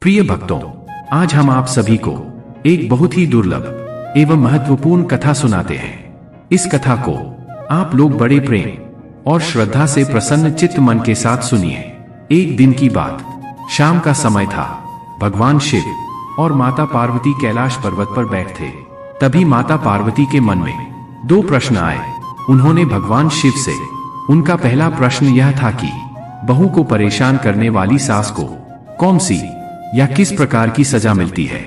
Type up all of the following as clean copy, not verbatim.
प्रिय भक्तों, आज हम आप सभी को एक बहुत ही दुर्लभ एवं महत्वपूर्ण कथा सुनाते हैं। इस कथा को आप लोग बड़े प्रेम और श्रद्धा से प्रसन्न चित्त मन के साथ सुनिए। एक दिन की बात, शाम का समय था। भगवान शिव और माता पार्वती कैलाश पर्वत पर बैठे थे। तभी माता पार्वती के मन में दो प्रश्न आए। उन्होंने भगवान शिव से उनका पहला प्रश्न यह था कि बहू को परेशान करने वाली सास को कौन सी या किस प्रकार की सजा मिलती है।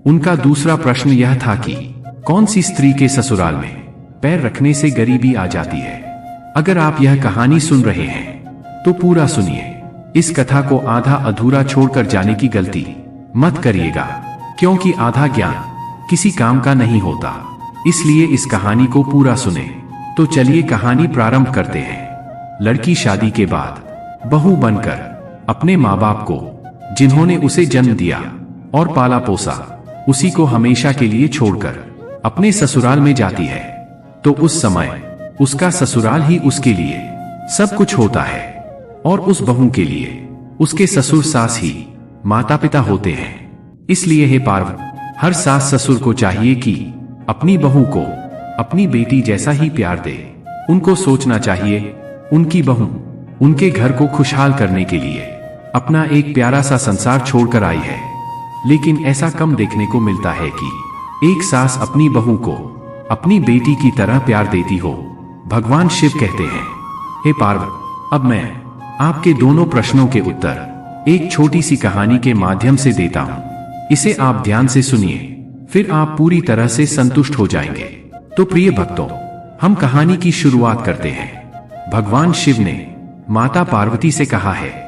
उनका दूसरा प्रश्न यह था कि कौन सी स्त्री के ससुराल में पैर रखने से गरीबी आ जाती है। अगर आप यह कहानी सुन रहे हैं तो पूरा सुनिए। इस कथा को आधा अधूरा छोड़कर जाने की गलती मत करिएगा, क्योंकि आधा ज्ञान किसी काम का नहीं होता। इसलिए इस कहानी को पूरा सुने। तो चलिए कहानी प्रारंभ करते हैं। लड़की शादी के बाद बहू बनकर अपने माँ बाप को, जिन्होंने उसे जन्म दिया और पाला पोसा, उसी को हमेशा के लिए छोड़कर अपने ससुराल में जाती है। तो उस समय उसका ससुराल ही उसके लिए सब कुछ होता है और उस बहू के लिए उसके ससुर सास ही माता पिता होते हैं। इसलिए हे पार्वत, हर सास ससुर को चाहिए कि अपनी बहू को अपनी बेटी जैसा ही प्यार दे। उनको सोचना चाहिए उनकी बहू उनके घर को खुशहाल करने के लिए अपना एक प्यारा सा संसार छोड़कर आई है। लेकिन ऐसा कम देखने को मिलता है कि एक सास अपनी बहू को अपनी बेटी की तरह प्यार देती हो। भगवान शिव कहते हैं, हे पार्वत, अब मैं आपके दोनों प्रश्नों के उत्तर एक छोटी सी कहानी के माध्यम से देता हूं। इसे आप ध्यान से सुनिए, फिर आप पूरी तरह से संतुष्ट हो जाएंगे। तो प्रिय भक्तों, हम कहानी की शुरुआत करते हैं। भगवान शिव ने माता पार्वती से कहा है,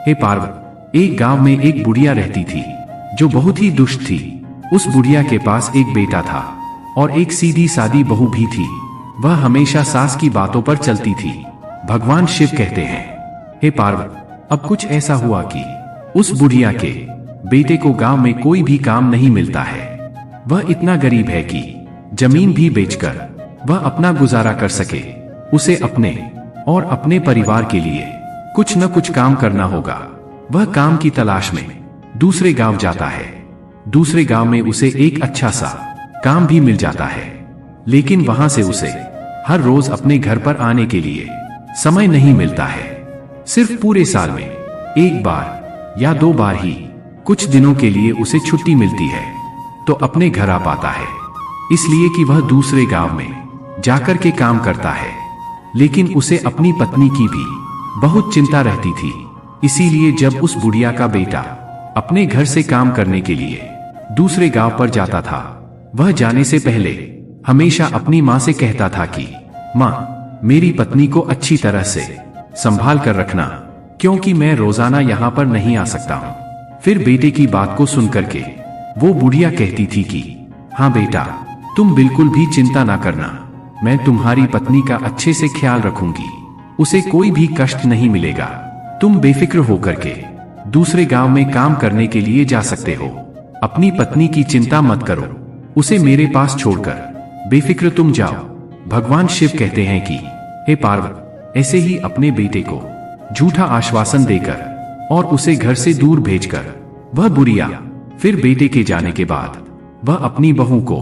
हे पार्वत, एक गांव में एक बुढ़िया रहती थी जो बहुत ही दुष्ट थी। उस बुढ़िया के पास एक बेटा था और एक सीधी सादी बहू भी थी। वह हमेशा सास की बातों पर चलती थी। भगवान शिव कहते हैं, हे पार्वत, अब कुछ ऐसा हुआ कि उस बुढ़िया के बेटे को गांव में कोई भी काम नहीं मिलता है। वह इतना गरीब है कि जमीन भी बेचकर वह अपना गुजारा कर सके। उसे अपने और अपने परिवार के लिए कुछ न कुछ काम करना होगा। वह काम की तलाश में दूसरे गांव जाता है। दूसरे गांव में उसे एक अच्छा सा काम भी मिल जाता है, लेकिन वहां से उसे हर रोज अपने घर पर आने के लिए समय नहीं मिलता है। सिर्फ पूरे साल में एक बार या दो बार ही कुछ दिनों के लिए उसे छुट्टी मिलती है, तो अपने घर आ पाता है, इसलिए कि वह दूसरे गांव में जाकर के काम करता है। लेकिन उसे अपनी पत्नी की भी बहुत चिंता रहती थी। इसीलिए जब उस बुढ़िया का बेटा अपने घर से काम करने के लिए दूसरे गांव पर जाता था, वह जाने से पहले हमेशा अपनी माँ से कहता था कि माँ, मेरी पत्नी को अच्छी तरह से संभाल कर रखना, क्योंकि मैं रोजाना यहाँ पर नहीं आ सकता हूँ। फिर बेटे की बात को सुनकर के वो बुढ़िया कहती थी कि हाँ बेटा, तुम बिल्कुल भी चिंता ना करना, मैं तुम्हारी पत्नी का अच्छे से ख्याल रखूंगी। उसे कोई भी कष्ट नहीं मिलेगा। तुम बेफिक्र होकर के दूसरे गांव में काम करने के लिए जा सकते हो। अपनी पत्नी की चिंता मत करो, उसे मेरे पास छोड़कर बेफिक्र तुम जाओ। भगवान शिव कहते हैं कि हे पार्वत, ऐसे ही अपने बेटे को झूठा आश्वासन देकर और उसे घर से दूर भेजकर वह बुढ़िया फिर बेटे के जाने के बाद वह अपनी बहू को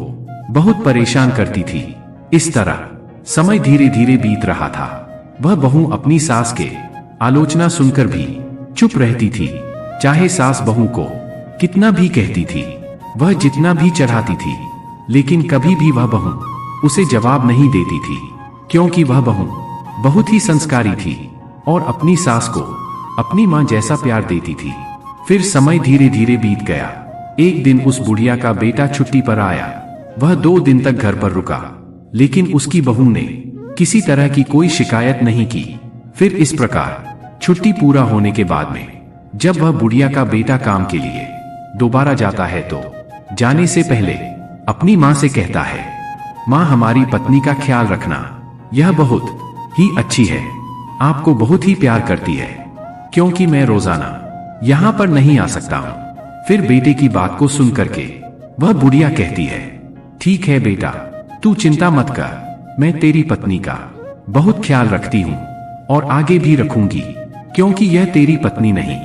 बहुत परेशान करती थी। इस तरह समय धीरे धीरे बीत रहा था। वह बहू अपनी सास के आलोचना सुनकर भी चुप रहती थी। चाहे सास बहू को कितना भी कहती थी, वह जितना भी चढ़ाती थी, लेकिन कभी भी वह बहू उसे जवाब नहीं देती थी, क्योंकि वह बहू बहुत ही संस्कारी थी और अपनी सास को अपनी मां जैसा प्यार देती थी। फिर समय धीरे धीरे बीत गया। एक दिन उस बुढ़िया का बेटा छुट्टी पर आया। वह 2 दिन तक घर पर रुका, लेकिन उसकी बहू ने किसी तरह की कोई शिकायत नहीं की। फिर इस प्रकार छुट्टी पूरा होने के बाद में जब वह बुढ़िया का बेटा काम के लिए दोबारा जाता है, तो जाने से पहले अपनी मां से कहता है, मां, हमारी पत्नी का ख्याल रखना, यह बहुत ही अच्छी है, आपको बहुत ही प्यार करती है, क्योंकि मैं रोजाना यहां पर नहीं आ सकता हूं। फिर बेटे की बात को सुन करके वह बुढ़िया कहती है, ठीक है बेटा, तू चिंता मत कर, मैं तेरी पत्नी का बहुत ख्याल रखती हूँ और आगे भी रखूंगी, क्योंकि यह तेरी पत्नी नहीं,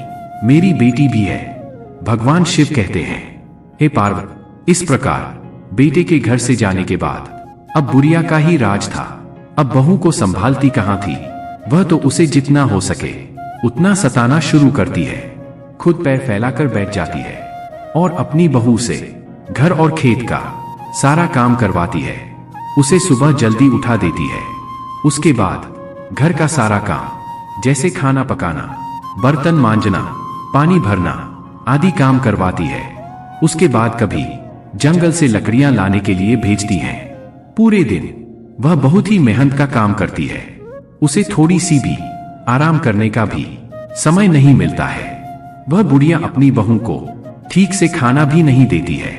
मेरी बेटी भी है। भगवान शिव कहते हैं, हे पार्वती, इस प्रकार बेटे के घर से जाने के बाद अब बुढ़िया का ही राज था। अब बहू को संभालती कहां थी। वह तो उसे जितना हो सके उतना सताना शुरू करती है। खुद पैर फैलाकर बैठ जाती है और अपनी बहू से घर और खेत का सारा काम करवाती है। उसे सुबह जल्दी उठा देती है। उसके बाद घर का सारा काम जैसे खाना पकाना, बर्तन मांजना, पानी भरना आदि काम करवाती है। उसके बाद कभी जंगल से लकड़ियां लाने के लिए भेजती हैं। पूरे दिन वह बहुत ही मेहनत का काम करती है। उसे थोड़ी सी भी आराम करने का भी समय नहीं मिलता है। वह बुढ़िया अपनी बहू को ठीक से खाना भी नहीं देती है।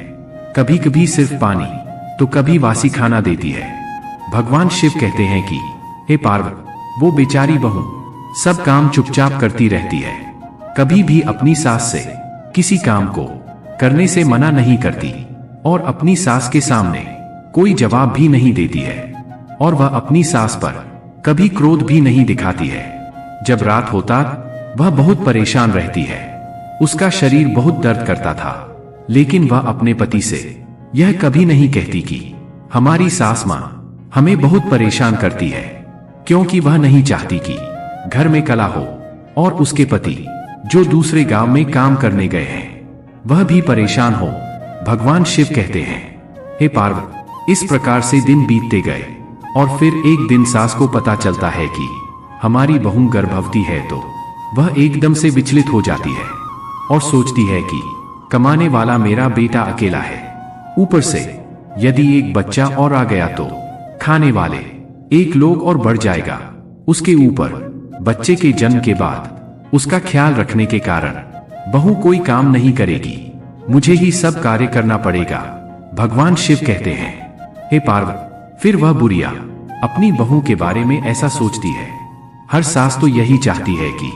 कभी कभी सिर्फ पानी तो कभी वासी खाना देती है। भगवान शिव कहते हैं कि हे पार्वती, वो बेचारी बहू सब काम चुपचाप करती रहती है। कभी भी अपनी सास से किसी काम को करने से मना नहीं करती और अपनी सास के सामने कोई जवाब भी नहीं देती है। और वह अपनी सास पर कभी क्रोध भी नहीं दिखाती है। जब रात होता वह बहुत परेशान रहती है। उसका शरीर बहुत दर्द करता था, लेकिन वह अपने पति से यह कभी नहीं कहती कि हमारी सास मां हमें बहुत परेशान करती है, क्योंकि वह नहीं चाहती कि घर में कलह हो और उसके पति जो दूसरे गांव में काम करने गए हैं वह भी परेशान हो। भगवान शिव कहते हैं, हे पार्वती, इस प्रकार से दिन बीतते गए और फिर एक दिन सास को पता चलता है कि हमारी बहू गर्भवती है। तो वह एकदम से विचलित हो जाती है और सोचती है कि कमाने वाला मेरा बेटा अकेला है। ऊपर से यदि एक बच्चा और आ गया तो खाने वाले एक लोग और बढ़ जाएगा। उसके ऊपर बच्चे के जन्म के बाद उसका ख्याल रखने के कारण बहू कोई काम नहीं करेगी। मुझे ही सब कार्य करना पड़ेगा। भगवान शिव कहते हैं, हे पार्वती, फिर वह बुढ़िया अपनी बहू के बारे में ऐसा सोचती है। हर सास तो यही चाहती है कि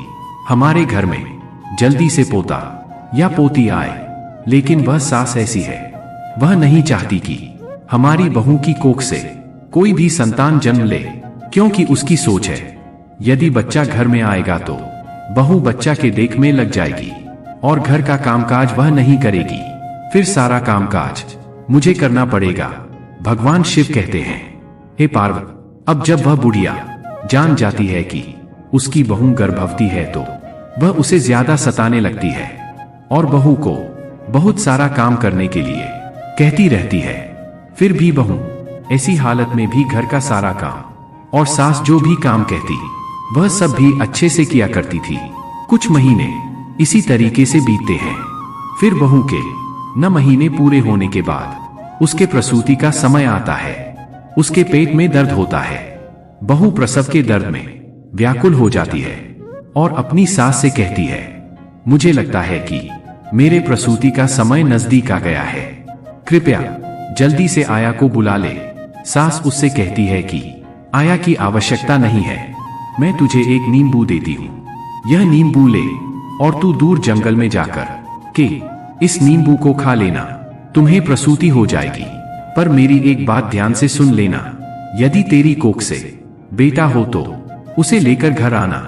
हमारे घर में जल्दी से पोता या पोती आए, लेकिन वह सास ऐसी है, वह नहीं चाहती कि हमारी बहू की कोख से कोई भी संतान जन्म ले, क्योंकि उसकी सोच है यदि बच्चा घर में आएगा तो बहू बच्चा के देख में लग जाएगी और घर का कामकाज वह नहीं करेगी। फिर सारा कामकाज मुझे करना पड़ेगा। भगवान शिव कहते हैं, हे पार्वती, अब जब वह बुढ़िया जान जाती है कि उसकी बहू गर्भवती है तो वह उसे ज्यादा सताने लगती है और बहू को बहुत सारा काम करने के लिए कहती रहती है। फिर भी बहू ऐसी हालत में भी घर का सारा काम और सास जो भी काम कहती वह सब भी अच्छे से किया करती थी। कुछ महीने इसी तरीके से बीतते हैं। फिर बहू के 9 महीने पूरे होने के बाद उसके प्रसूति का समय आता है। उसके पेट में दर्द होता है। बहू प्रसव के दर्द में व्याकुल हो जाती है और अपनी सास से कहती है, मुझे लगता है कि मेरे प्रसूति का समय नजदीक आ गया है, कृपया जल्दी से आया को बुला ले। सास उससे कहती है कि आया की आवश्यकता नहीं है, मैं तुझे एक नींबू देती हूँ, यह नींबू ले और तू दूर जंगल में जाकर के इस नींबू को खा लेना, तुम्हें प्रसूति हो जाएगी। पर मेरी एक बात ध्यान से सुन लेना, यदि तेरी कोख से बेटा हो तो उसे लेकर घर आना,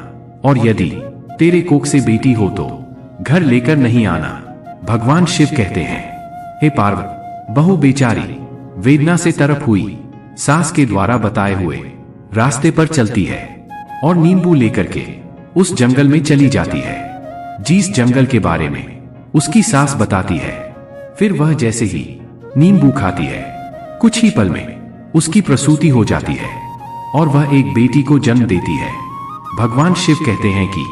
और यदि तेरे कोख से बेटी हो तो घर लेकर नहीं आना। भगवान शिव कहते हैं, हे पार्वती, बहू बेचारी वेदना से तरफ हुई सास के द्वारा बताए हुए रास्ते पर चलती है और नींबू लेकर के उस जंगल में चली जाती है, जिस जंगल के बारे में उसकी सास बताती है। फिर वह जैसे ही नींबू खाती है, कुछ ही पल में उसकी प्रसूति हो जाती है और वह एक बेटी को जन्म देती है। भगवान शिव कहते हैं कि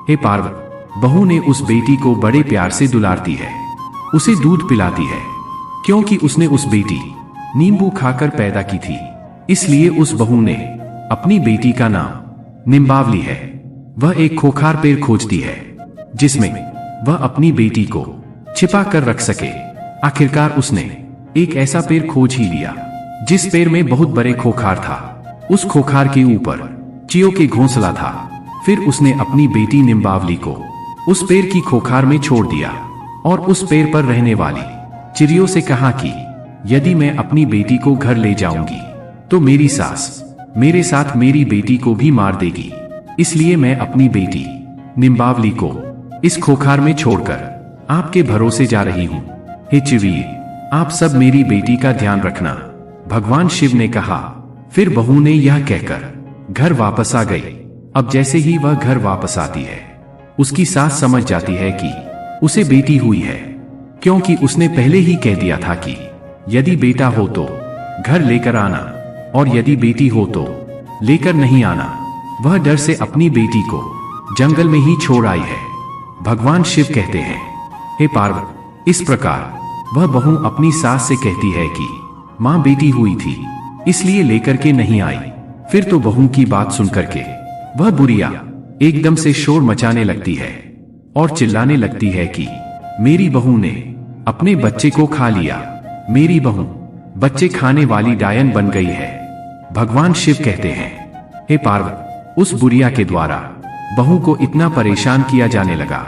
हे पार्वती, बहू ने उस बेटी को बड़े प्यार से दुलारती है, उसे दूध पिलाती है, क्योंकि उसने उस बेटी नींबू खाकर पैदा की थी। इसलिए उस बहू ने अपनी बेटी का नाम निम्बावली है। वह एक खोखार पेड़ खोजती है जिसमें वह अपनी बेटी को छिपा कर रख सके। आखिरकार उसने एक ऐसा पेड़ खोज ही लिया जिस पेड़ में बहुत बड़े खोखार था। उस खोखार के ऊपर चियों के घोंसला था। फिर उसने अपनी बेटी निम्बावली को उस पेड़ की खोखार में छोड़ दिया और उस पेड़ पर रहने वाली चिड़ियों से कहा कि यदि मैं अपनी बेटी को घर ले जाऊंगी तो मेरी सास मेरे साथ मेरी बेटी को भी मार देगी। इसलिए मैं अपनी बेटी निम्बावली को इस खोखार में छोड़कर आपके भरोसे जा रही हूँ। हे चिड़िए, आप सब मेरी बेटी का ध्यान रखना, भगवान शिव ने कहा। फिर बहू ने यह कहकर घर वापस आ गई। अब जैसे ही वह घर वापस आती है, उसकी सास समझ जाती है कि उसे बेटी हुई है, क्योंकि उसने पहले ही कह दिया था कि यदि बेटा हो तो घर लेकर आना, और यदि बेटी हो तो लेकर नहीं आना। वह डर से अपनी बेटी को जंगल में ही छोड़ आई है। भगवान शिव कहते हैं, हे पार्वती, इस प्रकार वह बहू अपनी सास से कहती है कि मां बेटी हुई थी, इसलिए लेकर के नहीं आई। फिर तो बहू की बात सुनकर के वह बुढ़िया एकदम से शोर मचाने लगती है और चिल्लाने लगती है कि मेरी बहू ने अपने बच्चे को खा लिया, मेरी बहू बच्चे खाने वाली डायन बन गई है। भगवान शिव कहते हैं, हे पार्वती, उस बुढ़िया के द्वारा बहू को इतना परेशान किया जाने लगा,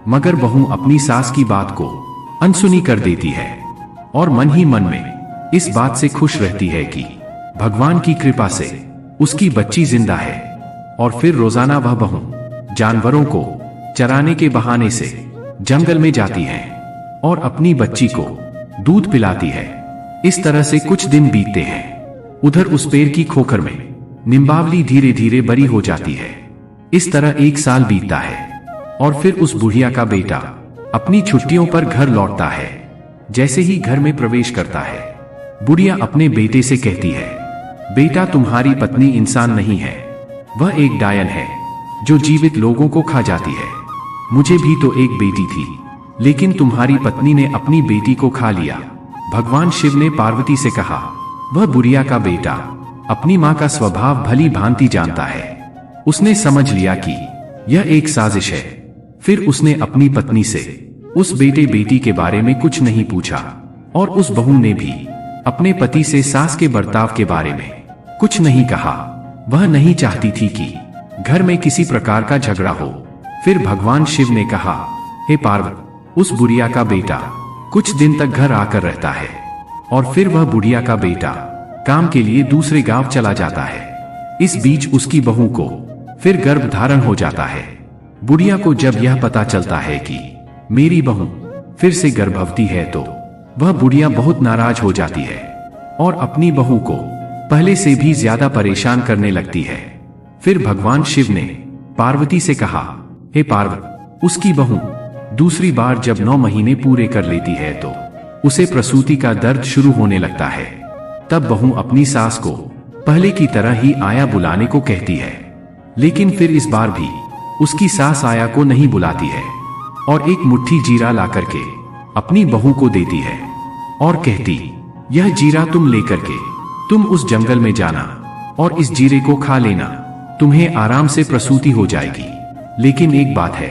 मगर बहू अपनी सास की बात को अनसुनी कर देती है और मन ही मन में इस बात से खुश रहती है कि भगवान की कृपा से उसकी बच्ची जिंदा है। और फिर रोजाना वह बहू जानवरों को चराने के बहाने से जंगल में जाती है और अपनी बच्ची को दूध पिलाती है। इस तरह से कुछ दिन बीतते हैं। उधर उस पेड़ की खोखर में निम्बावली धीरे धीरे बड़ी हो जाती है। इस तरह 1 साल बीतता है और फिर उस बुढ़िया का बेटा अपनी छुट्टियों पर घर लौटता है। जैसे ही घर में प्रवेश करता है, बुढ़िया अपने बेटे से कहती है, बेटा, तुम्हारी पत्नी इंसान नहीं है, वह एक डायन है जो जीवित लोगों को खा जाती है। मुझे भी तो एक बेटी थी, लेकिन तुम्हारी पत्नी ने अपनी बेटी को खा लिया। भगवान शिव ने पार्वती से कहा, वह बुढ़िया का बेटा अपनी मां का स्वभाव भली भांति जानता है। उसने समझ लिया कि यह एक साजिश है। फिर उसने अपनी पत्नी से उस बेटे बेटी के बारे में कुछ नहीं पूछा और उस बहू ने भी अपने पति से सास के बर्ताव के बारे में कुछ नहीं कहा। वह नहीं चाहती थी कि घर में किसी प्रकार का झगड़ा हो। फिर भगवान शिव ने कहा, हे पार्वती, उस बुढ़िया का बेटा कुछ दिन तक घर आकर रहता है और फिर वह बुढ़िया का बेटा काम के लिए दूसरे गांव चला जाता है। इस बीच उसकी बहू को फिर गर्भ धारण हो जाता है। बुढ़िया को जब यह पता चलता है कि मेरी बहू फिर से गर्भवती है, तो वह बुढ़िया बहुत नाराज हो जाती है और अपनी बहू को पहले से भी ज्यादा परेशान करने लगती है। फिर भगवान शिव ने पार्वती से कहा, हे पार्वती, उसकी बहू दूसरी बार जब 9 महीने पूरे कर लेती है तो उसे प्रसूति का दर्द शुरू होने लगता है। तब बहू अपनी सास को पहले की तरह ही आया बुलाने को कहती है, लेकिन फिर इस बार भी उसकी सास आया को नहीं बुलाती है और एक मुट्ठी जीरा ला करके अपनी बहू को देती है और कहती, यह जीरा तुम लेकर के तुम उस जंगल में जाना और इस जीरे को खा लेना, तुम्हें आराम से प्रसूति हो जाएगी। लेकिन एक बात है,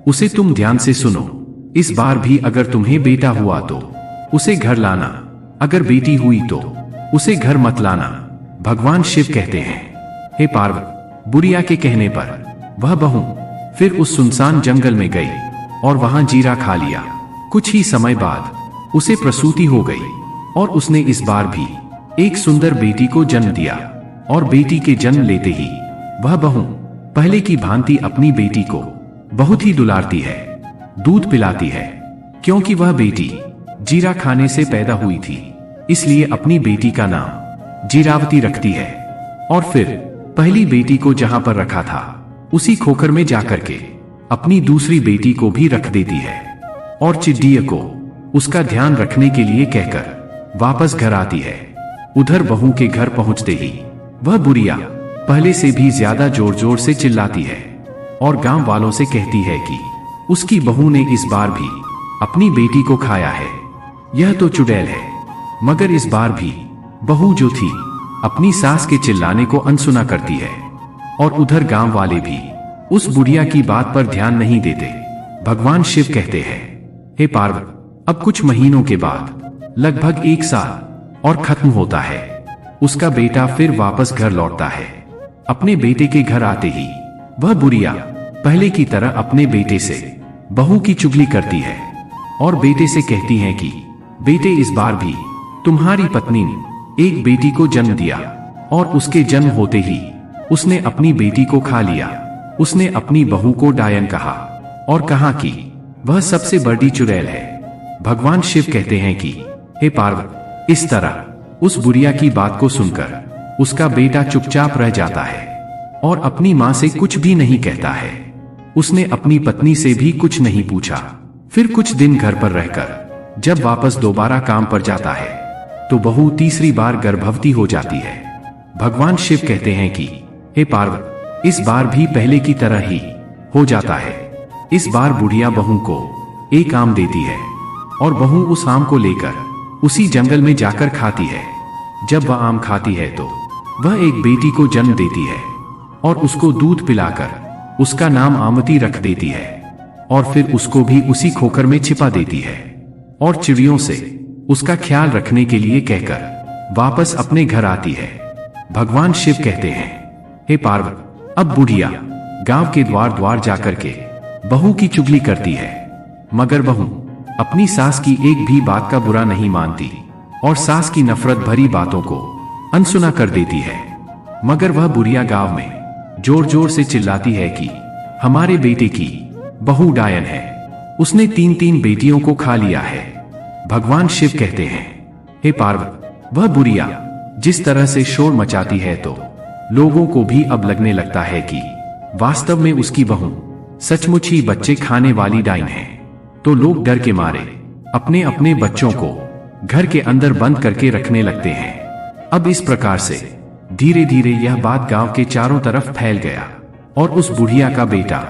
उसे तुम ध्यान से सुनो। इस बार भी अगर तुम्हें बेटा हुआ तो उसे घर लाना, अगर बेटी हुई तो उसे घर मत लाना। भगवान शिव कहते हैं, हे पार्वती, बुढ़िया के कहने पर वह बहू फिर उस सुनसान जंगल में गई और वहां जीरा खा लिया। कुछ ही समय बाद उसे प्रसूति हो गई और उसने इस बार भी एक सुंदर बेटी को जन्म दिया। और बेटी के जन्म लेते ही वह बहू पहले की भांति अपनी बेटी को बहुत ही दुलारती है, दूध पिलाती है। क्योंकि वह बेटी जीरा खाने से पैदा हुई थी, इसलिए अपनी बेटी का नाम जीरावती रखती है। और फिर पहली बेटी को जहां पर रखा था उसी खोखर में जाकर के अपनी दूसरी बेटी को भी रख देती है और चिड़िया को उसका ध्यान रखने के लिए कहकर वापस घर आती है। उधर बहू के घर पहुंचते ही वह बुढ़िया पहले से भी ज्यादा जोर जोर से चिल्लाती है और गांव वालों से कहती है कि उसकी बहू ने इस बार भी अपनी बेटी को खाया है। यह तो चुड़ैल है। मगर इस बार भी बहू जो थी अपनी सास के चिल्लाने को अनसुना करती है और उधर गांव वाले भी उस बुढ़िया की बात पर ध्यान नहीं देते। भगवान शिव कहते हैं, हे पार्वती, अब कुछ महीनों के बाद लगभग 1 साल और खत्म होता है। उसका बेटा फिर वापस घर लौटता है। अपने बेटे के घर आते ही वह बुढ़िया पहले की तरह अपने बेटे से बहू की चुगली करती है और बेटे से कहती है कि बेटे, इस बार भी तुम्हारी पत्नी ने एक बेटी को जन्म दिया और उसके जन्म होते ही उसने अपनी बेटी को खा लिया। उसने अपनी बहू को डायन कहा और कहा कि वह सबसे बड़ी चुड़ैल है। भगवान शिव कहते हैं कि हे पार्वती, इस तरह उस बुढ़िया की बात को सुनकर उसका बेटा चुपचाप रह जाता है और अपनी मां से कुछ भी नहीं कहता है। उसने अपनी पत्नी से भी कुछ नहीं पूछा। फिर कुछ दिन घर पर रहकर जब वापस दोबारा काम पर जाता है तो बहू तीसरी बार गर्भवती हो जाती है। भगवान शिव कहते हैं कि हे पार्वती, इस बार भी पहले की तरह ही हो जाता है। इस बार बुढ़िया बहू को एक आम देती है और बहू उस आम को लेकर उसी जंगल में जाकर खाती है। जब वह आम खाती है तो वह एक बेटी को जन्म देती है और उसको दूध पिलाकर उसका नाम आमती रख देती है और फिर उसको भी उसी खोकर में छिपा देती है और चिड़ियों से उसका ख्याल रखने के लिए कहकर वापस अपने घर आती है। भगवान शिव कहते हैं, हे पार्वती, अब बुढ़िया गांव के द्वार द्वार जाकर के बहू की चुगली करती है, मगर बहू अपनी सास की एक भी बात का बुरा नहीं मानती और सास की नफरत भरी बातों को अनसुना कर देती है। मगर वह बुढ़िया गांव में जोर जोर से चिल्लाती है कि हमारे बेटे की बहू डायन है, उसने 3-3 बेटियों को खा लिया है। भगवान शिव कहते हैं, हे पार्वती, वह बुढ़िया जिस तरह से शोर मचाती है तो लोगों को भी अब लगने लगता है कि वास्तव में उसकी बहू सचमुच ही बच्चे खाने वाली डायन है। तो लोग डर के मारे अपने अपने बच्चों को घर के अंदर बंद करके रखने लगते हैं। अब इस प्रकार से धीरे धीरे यह बात गांव के चारों तरफ फैल गया और उस बुढ़िया का बेटा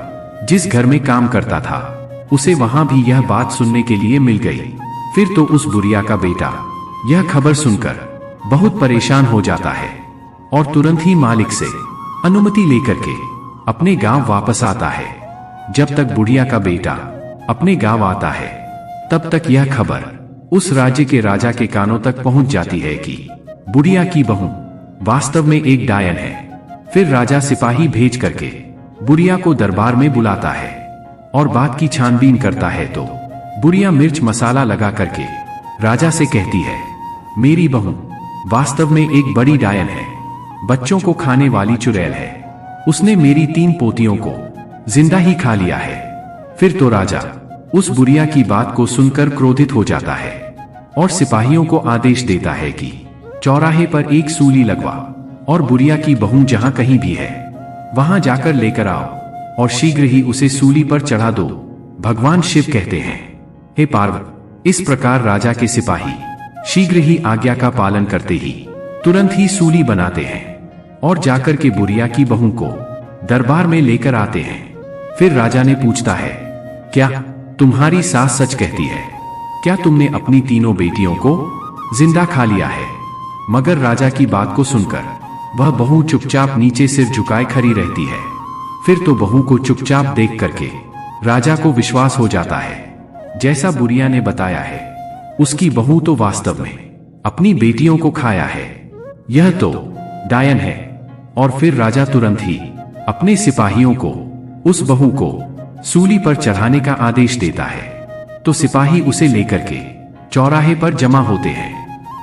जिस घर में काम करता था उसे वहां भी यह बात सुनने के लिए मिल गई। फिर तो उस बुढ़िया का बेटा यह खबर सुनकर बहुत परेशान हो जाता है और तुरंत ही मालिक से अनुमति लेकर के अपने गांव वापस आता है। जब तक बुढ़िया का बेटा अपने गांव आता है तब तक यह खबर उस राज्य के राजा के कानों तक पहुंच जाती है कि बुढ़िया की बहू वास्तव में एक डायन है। फिर राजा सिपाही भेज करके बुढ़िया को दरबार में बुलाता है और बात की छानबीन करता है तो बुढ़िया मिर्च मसाला लगा करके राजा से कहती है, मेरी बहू वास्तव में एक बड़ी डायन है, बच्चों को खाने वाली चुड़ैल है। उसने मेरी 3 पोतियों को जिंदा ही खा लिया है। फिर तो राजा उस बुढ़िया की बात को सुनकर क्रोधित हो जाता है और सिपाहियों को आदेश देता है कि चौराहे पर एक सूली लगवा और बुढ़िया की बहू जहां कहीं भी है वहां जाकर लेकर आओ और शीघ्र ही उसे सूली पर चढ़ा दो। भगवान शिव कहते हैं, हे पार्वती, इस प्रकार राजा के सिपाही शीघ्र ही आज्ञा का पालन करते ही तुरंत ही सूली बनाते हैं और जाकर के बुढ़िया की बहू को दरबार में लेकर आते हैं। फिर राजा ने पूछता है, क्या तुम्हारी सास सच कहती है? क्या तुमने अपनी 3 बेटियों को जिंदा खा लिया है? मगर राजा की बात को सुनकर वह बहू चुपचाप नीचे सिर झुकाए खड़ी रहती है। फिर तो बहू को चुपचाप देख करके राजा को विश्वास हो जाता है जैसा बुढ़िया ने बताया है, उसकी बहू तो वास्तव में अपनी बेटियों को खाया है, यह तो डायन है। और फिर राजा तुरंत ही अपने सिपाहियों को उस बहू को सूली पर चढ़ाने का आदेश देता है। तो सिपाही उसे लेकर के चौराहे पर जमा होते हैं।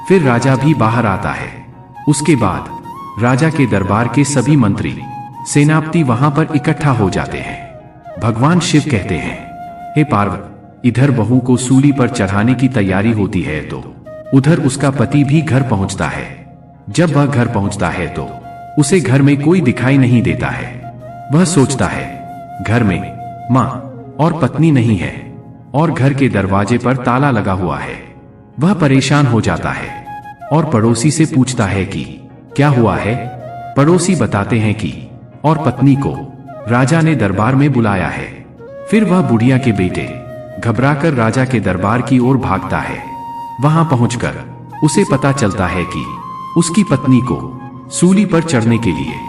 फिर राजा भी बाहर आता है। उसके बाद राजा के दरबार के सभी मंत्री सेनापति वहां पर इकट्ठा हो जाते हैं। भगवान शिव कहते हैं, हे पार्वती, इधर बहू को सूली पर चढ़ाने की तैयारी होती है तो उधर उसका पति भी घर पहुंचता है। जब वह घर पहुंचता है तो उसे घर में कोई दिखाई नहीं देता है। वह सोचता है घर में मां और पत्नी नहीं है और घर के दरवाजे पर ताला लगा हुआ है। वह परेशान हो जाता है और पड़ोसी से पूछता है कि क्या हुआ है। पड़ोसी बताते हैं कि और पत्नी को राजा ने दरबार में बुलाया है। फिर वह बुढ़िया के बेटे घबराकर राजा के दरबार की ओर भागता है। वहां पहुंचकर उसे पता चलता है कि उसकी पत्नी को सूली पर चढ़ने के लिए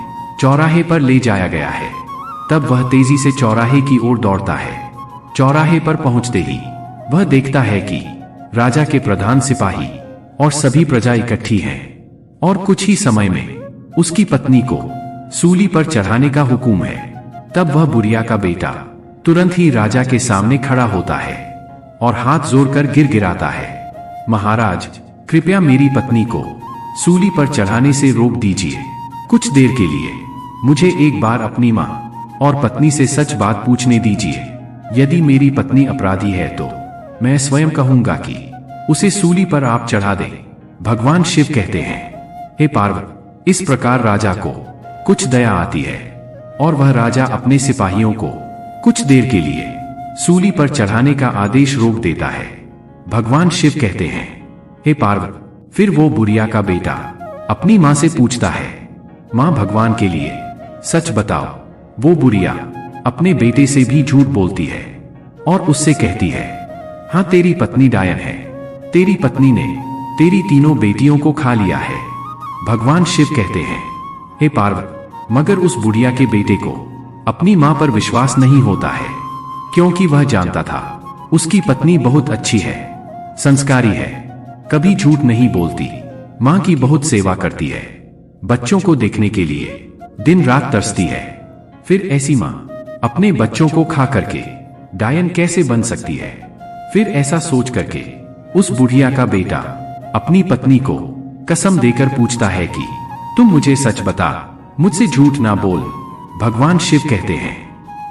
चौराहे पर ले जाया गया है। तब वह तेजी से चौराहे की ओर दौड़ता है। चौराहे पर पहुंचते ही वह देखता है कि राजा के प्रधान सिपाही और सभी प्रजा इकट्ठी हैं और कुछ ही समय में उसकी पत्नी को सूली पर चढ़ाने का हुक्म है। तब वह बुढ़िया का बेटा तुरंत ही राजा के सामने खड़ा होता है और हाथ जोड़कर गिड़गिड़ाता है, महाराज, कृपया मेरी पत्नी को सूली पर चढ़ाने से रोक दीजिए। कुछ देर के लिए मुझे एक बार अपनी मां और पत्नी से सच बात पूछने दीजिए। यदि मेरी पत्नी अपराधी है तो मैं स्वयं कहूंगा कि उसे सूली पर आप चढ़ा दें। भगवान शिव कहते हैं, हे पार्वती, इस प्रकार राजा को कुछ दया आती है और वह राजा अपने सिपाहियों को कुछ देर के लिए सूली पर चढ़ाने का आदेश रोक देता है। भगवान शिव कहते हैं, हे पार्वती, फिर वो बुढ़िया का बेटा अपनी मां से पूछता है, मां भगवान के लिए सच बताओ। वो बुढ़िया अपने बेटे से भी झूठ बोलती है और उससे कहती है, हाँ तेरी पत्नी डायन है, तेरी पत्नी ने तेरी तीनों बेटियों को खा लिया है। भगवान शिव कहते हैं, हे पार्वती, मगर उस बुढ़िया के बेटे को अपनी मां पर विश्वास नहीं होता है, क्योंकि वह जानता था उसकी पत्नी बहुत अच्छी है, संस्कारी है, कभी झूठ नहीं बोलती, मां की बहुत सेवा करती है, बच्चों को देखने के लिए दिन रात तरसती है। फिर ऐसी मां अपने बच्चों को खा करके डायन कैसे बन सकती है? फिर ऐसा सोच करके उस बुढ़िया का बेटा अपनी पत्नी को कसम देकर पूछता है कि तुम मुझे सच बता, मुझसे झूठ ना बोल। भगवान शिव कहते हैं,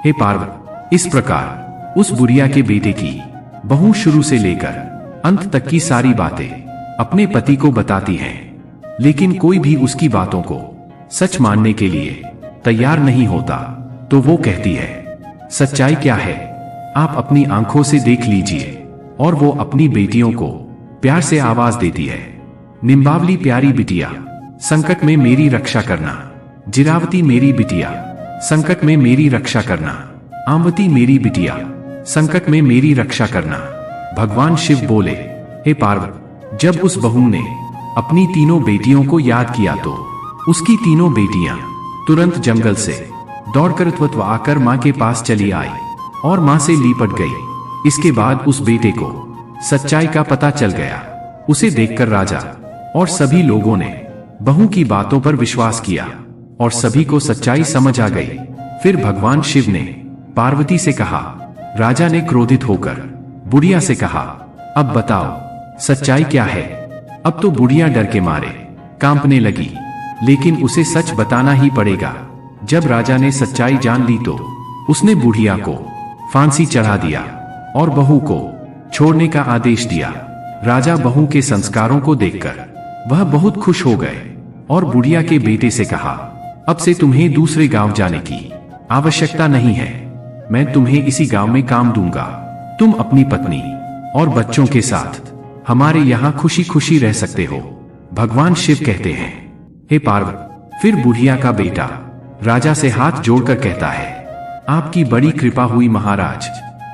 हे पार्वती, इस प्रकार उस बुढ़िया के बेटे की बहू शुरू से लेकर अंत तक की सारी बातें अपने पति को बताती हैं, लेकिन कोई भी उसकी बातों को सच मानने के लिए तैयार नहीं होता। तो वो कहती है, सच्चाई क्या है आप अपनी आंखों से देख लीजिए। और वो अपनी बेटियों को प्यार से आवाज देती है, निम्बावली प्यारी बिटिया, संकट में मेरी रक्षा करना। जिरावती मेरी बिटिया, संकट में मेरी रक्षा करना। आमवती मेरी बिटिया, संकट में मेरी रक्षा करना। भगवान शिव बोले, हे पार्वती, जब उस बहू ने अपनी तीनों बेटियों को याद किया तो उसकी तीनों बेटियां तुरंत जंगल से दौड़कर आकर मां के पास चली आई और मां से लिपट गई। इसके बाद उस बेटे को सच्चाई का पता चल गया। उसे देखकर राजा और सभी लोगों ने बहू की बातों पर विश्वास किया और सभी को सच्चाई समझ आ गई। फिर भगवान शिव ने पार्वती से कहा, राजा ने क्रोधित होकर बुढ़िया से कहा, अब बताओ सच्चाई क्या है? अब तो बुढ़िया डर के मारे कांपने लगी, लेकिन उसे सच बताना ही पड़ेगा। जब राजा ने सच्चाई जान ली तो उसने बुढ़िया को फांसी चढ़ा दिया और बहू को छोड़ने का आदेश दिया। राजा बहू के संस्कारों को देखकर वह बहुत खुश हो गए और बुढ़िया के बेटे से कहा, अब से तुम्हें दूसरे गांव जाने की आवश्यकता नहीं है, मैं तुम्हें इसी गांव में काम दूंगा। तुम अपनी पत्नी और बच्चों के साथ हमारे यहाँ खुशी खुशी रह सकते हो। भगवान शिव कहते हैं, हे पार्वती, फिर बुढ़िया का बेटा राजा से हाथ जोड़कर कहता है, आपकी बड़ी कृपा हुई महाराज।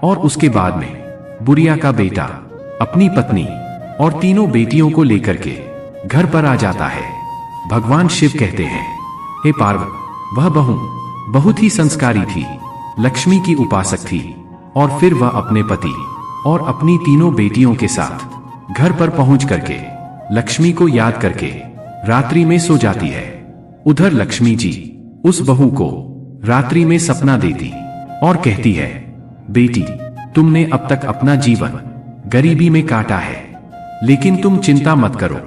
और उसके बाद में बुढ़िया का बेटा अपनी पत्नी और तीनों बेटियों को लेकर के घर पर आ जाता है। भगवान शिव कहते हैं, हे पार्वती, वह बहू बहुत ही संस्कारी थी, लक्ष्मी की उपासक थी। और फिर वह अपने पति और अपनी तीनों बेटियों के साथ घर पर पहुंच करके लक्ष्मी को याद करके रात्रि में सो जाती है। उधर लक्ष्मी जी उस बहू को रात्रि में सपना देती और कहती है, बेटी, तुमने अब तक अपना जीवन गरीबी में काटा है, लेकिन तुम चिंता मत करो,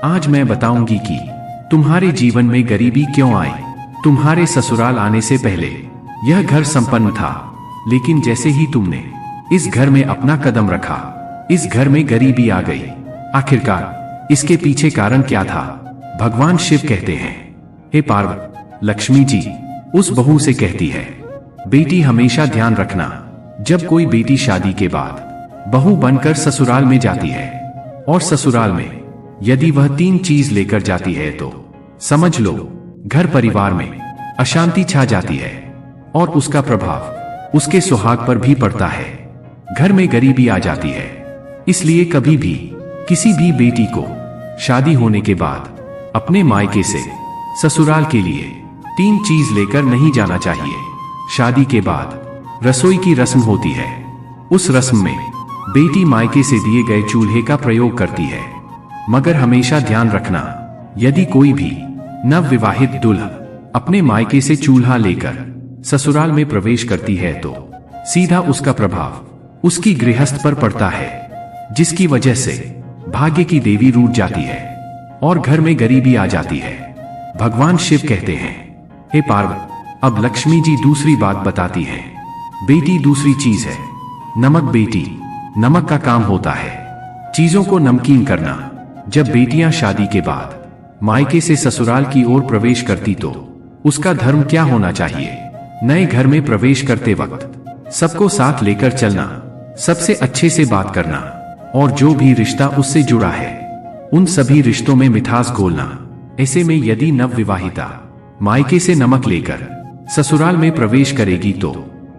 आज मैं बताऊंगी कि तुम्हारे जीवन में गरीबी क्यों आई। तुम्हारे ससुराल आने से पहले यह घर संपन्न था, लेकिन जैसे ही तुमने इस घर में अपना कदम रखा, इस घर में गरीबी आ गई। आखिरकार इसके पीछे कारण क्या था? भगवान शिव कहते हैं, हे पार्वती, लक्ष्मी जी उस बहू से कहती है, बेटी हमेशा ध्यान रखना, जब कोई बेटी शादी के बाद बहू बनकर ससुराल में जाती है और ससुराल में यदि वह 3 चीज लेकर जाती है तो समझ लो घर परिवार में अशांति छा जाती है और उसका प्रभाव उसके सुहाग पर भी पड़ता है। घर में गरीबी आ जाती है। इसलिए कभी भी किसी भी बेटी को शादी होने के बाद अपने मायके से ससुराल के लिए 3 चीज लेकर नहीं जाना चाहिए। शादी के बाद रसोई की रस्म होती है। उस रस्म में बेटी मायके से दिए गए चूल्हे का प्रयोग करती है, मगर हमेशा ध्यान रखना, यदि कोई भी नवविवाहित दुल्हन अपने मायके से चूल्हा लेकर ससुराल में प्रवेश करती है तो सीधा उसका प्रभाव उसकी गृहस्थ पर पड़ता है, जिसकी वजह से भाग्य की देवी रूठ जाती है और घर में गरीबी आ जाती है। भगवान शिव कहते हैं, हे पार्वती, अब लक्ष्मी जी दूसरी बात बताती है, बेटी दूसरी चीज है नमक बेटी, नमक का काम होता है चीजों को नमकीन करना। जब बेटियां शादी के बाद मायके से ससुराल की ओर प्रवेश करती तो उसका धर्म क्या होना चाहिए? नए घर में प्रवेश करते वक्त सबको साथ लेकर चलना, सबसे अच्छे से बात करना और जो भी रिश्ता उससे जुड़ा है उन सभी रिश्तों में मिठास घोलना। ऐसे में यदि नवविवाहिता मायके से नमक लेकर ससुराल में प्रवेश करेगी तो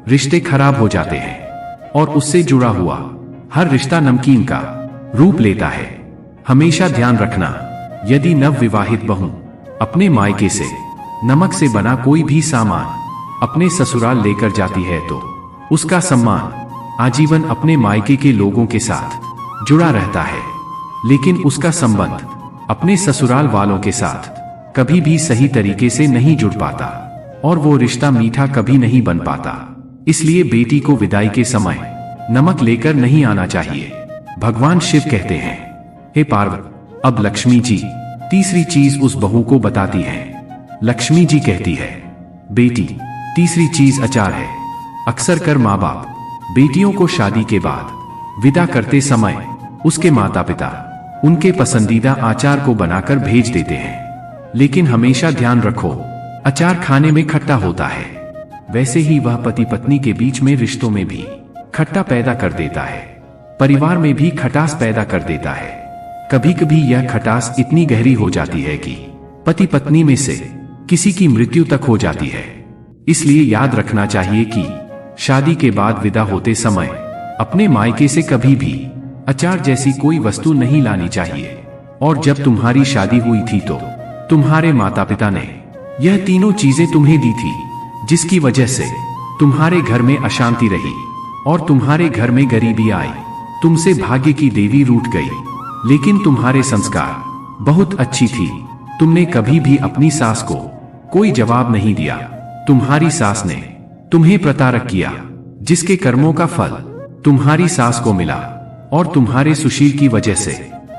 रिश्ते खराब हो जाते हैं और उससे जुड़ा हुआ हर रिश्ता नमकीन का रूप लेता है। हमेशा ध्यान रखना, यदि नवविवाहित बहू अपने मायके से नमक से बना कोई भी सामान अपने ससुराल लेकर जाती है तो उसका सम्मान आजीवन अपने मायके के लोगों के साथ जुड़ा रहता है, लेकिन उसका संबंध अपने ससुराल वालों के साथ कभी भी सही तरीके से नहीं जुड़ पाता और वो रिश्ता मीठा कभी नहीं बन पाता। इसलिए बेटी को विदाई के समय नमक लेकर नहीं आना चाहिए। भगवान शिव कहते हैं, हे पार्वती, अब लक्ष्मी जी तीसरी चीज उस बहू को बताती हैं। लक्ष्मी जी कहती है, बेटी, तीसरी चीज अचार है। अक्सर कर माँ बाप बेटियों को शादी के बाद विदा करते समय उसके माता पिता उनके पसंदीदा अचार को बनाकर भेज देते हैं, लेकिन हमेशा ध्यान रखो, अचार खाने में खट्टा होता है। वैसे ही वह पति पत्नी के बीच में रिश्तों में भी खट्टा पैदा कर देता है, परिवार में भी खटास पैदा कर देता है। कभी कभी यह खटास इतनी गहरी हो जाती है कि पति पत्नी में से किसी की मृत्यु तक हो जाती है। इसलिए याद रखना चाहिए कि शादी के बाद विदा होते समय अपने मायके से कभी भी अचार जैसी कोई वस्तु नहीं लानी चाहिए। और जब तुम्हारी शादी हुई थी तो तुम्हारे माता पिता ने यह तीनों चीजें तुम्हें दी थी, जिसकी वजह से तुम्हारे घर में अशांति रही और तुम्हारे घर में गरीबी आई। तुमसे भाग्य की देवी रूठ गई, लेकिन तुम्हारे संस्कार बहुत अच्छी थी। तुमने कभी भी अपनी सास को कोई जवाब नहीं दिया। तुम्हारी सास ने तुम्हें प्रताड़क किया, जिसके कर्मों का फल तुम्हारी सास को मिला। और तुम्हारे सुशील की वजह से,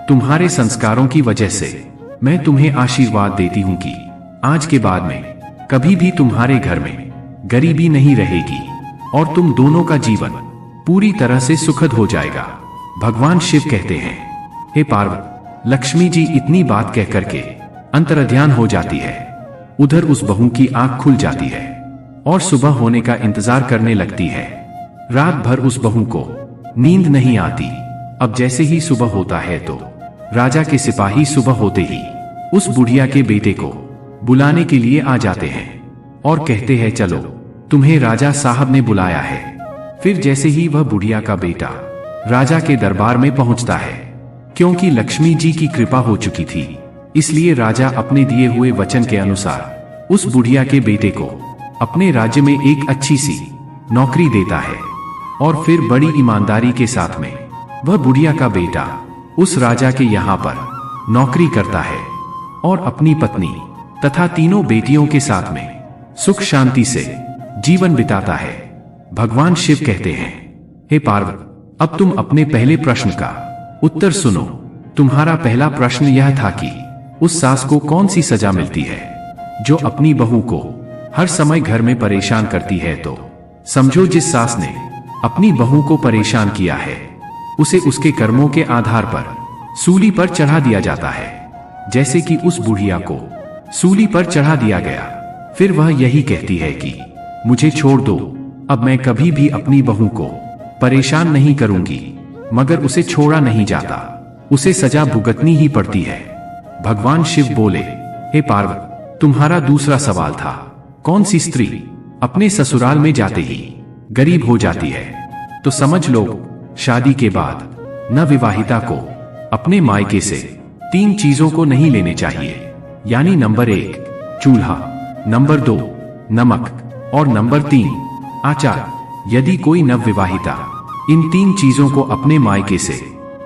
तुम्हारे संस्कारों की वजह से मैं तुम्हें आशीर्वाद देती हूं कि आज के बाद में कभी भी तुम्हारे घर में गरीबी नहीं रहेगी और तुम दोनों का जीवन पूरी तरह से सुखद हो जाएगा। भगवान शिव कहते हैं, हे पार्वती, लक्ष्मी जी इतनी बात कह करके अंतर्ध्यान हो जाती है। उधर उस बहू की आंख खुल जाती है और सुबह होने का इंतजार करने लगती है। रात भर उस बहू को नींद नहीं आती। अब जैसे ही सुबह होता है तो राजा के सिपाही सुबह होते ही उस बुढ़िया के बेटे को बुलाने के लिए आ जाते हैं और कहते हैं, चलो, तुम्हें राजा साहब ने बुलाया है। फिर जैसे ही वह बुढ़िया का बेटा राजा के दरबार में पहुंचता है, क्योंकि लक्ष्मी जी की कृपा हो चुकी थी, इसलिए राजा अपने दिए हुए वचन के अनुसार उस बुढ़िया के बेटे को अपने राज्य में एक अच्छी सी नौकरी देता है। और फिर बड़ी ईमानदारी के साथ में वह बुढ़िया का बेटा उस राजा के यहाँ पर नौकरी करता है और अपनी पत्नी तथा तीनों बेटियों के साथ में सुख शांति से जीवन बिताता है। भगवान शिव कहते हैं, हे पार्वती, अब तुम अपने पहले प्रश्न का उत्तर सुनो। तुम्हारा पहला प्रश्न यह था कि उस सास को कौन सी सजा मिलती है जो अपनी बहू को हर समय घर में परेशान करती है। तो समझो, जिस सास ने अपनी बहू को परेशान किया है उसे उसके कर्मों के आधार पर सूली पर चढ़ा दिया जाता है, जैसे कि उस बुढ़िया को सूली पर चढ़ा दिया गया। फिर वह यही कहती है कि मुझे छोड़ दो, अब मैं कभी भी अपनी बहू को परेशान नहीं करूंगी, मगर उसे छोड़ा नहीं जाता, उसे सजा भुगतनी ही पड़ती है। भगवान शिव बोले, हे पार्वती, तुम्हारा दूसरा सवाल था, कौन सी स्त्री अपने ससुराल में जाते ही गरीब हो जाती है। तो समझ लो, शादी के बाद नवविवाहिता को अपने मायके से 3 चीजों को नहीं लेने चाहिए, यानी नंबर 1 चूल्हा, नंबर 2 नमक और नंबर 3 आचार। यदि कोई नवविवाहिता इन 3 चीजों को अपने मायके से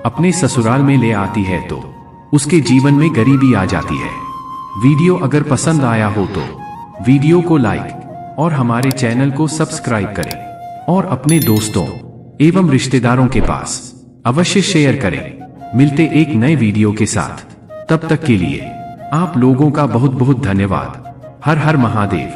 अपने ससुराल में ले आती है तो उसके जीवन में गरीबी आ जाती है। वीडियो अगर पसंद आया हो तो वीडियो को लाइक और हमारे चैनल को सब्सक्राइब करें और अपने दोस्तों एवं रिश्तेदारों के पास अवश्य शेयर करें। मिलते एक नए वीडियो के साथ, तब तक के लिए आप लोगों का बहुत बहुत धन्यवाद। हर हर महादेव।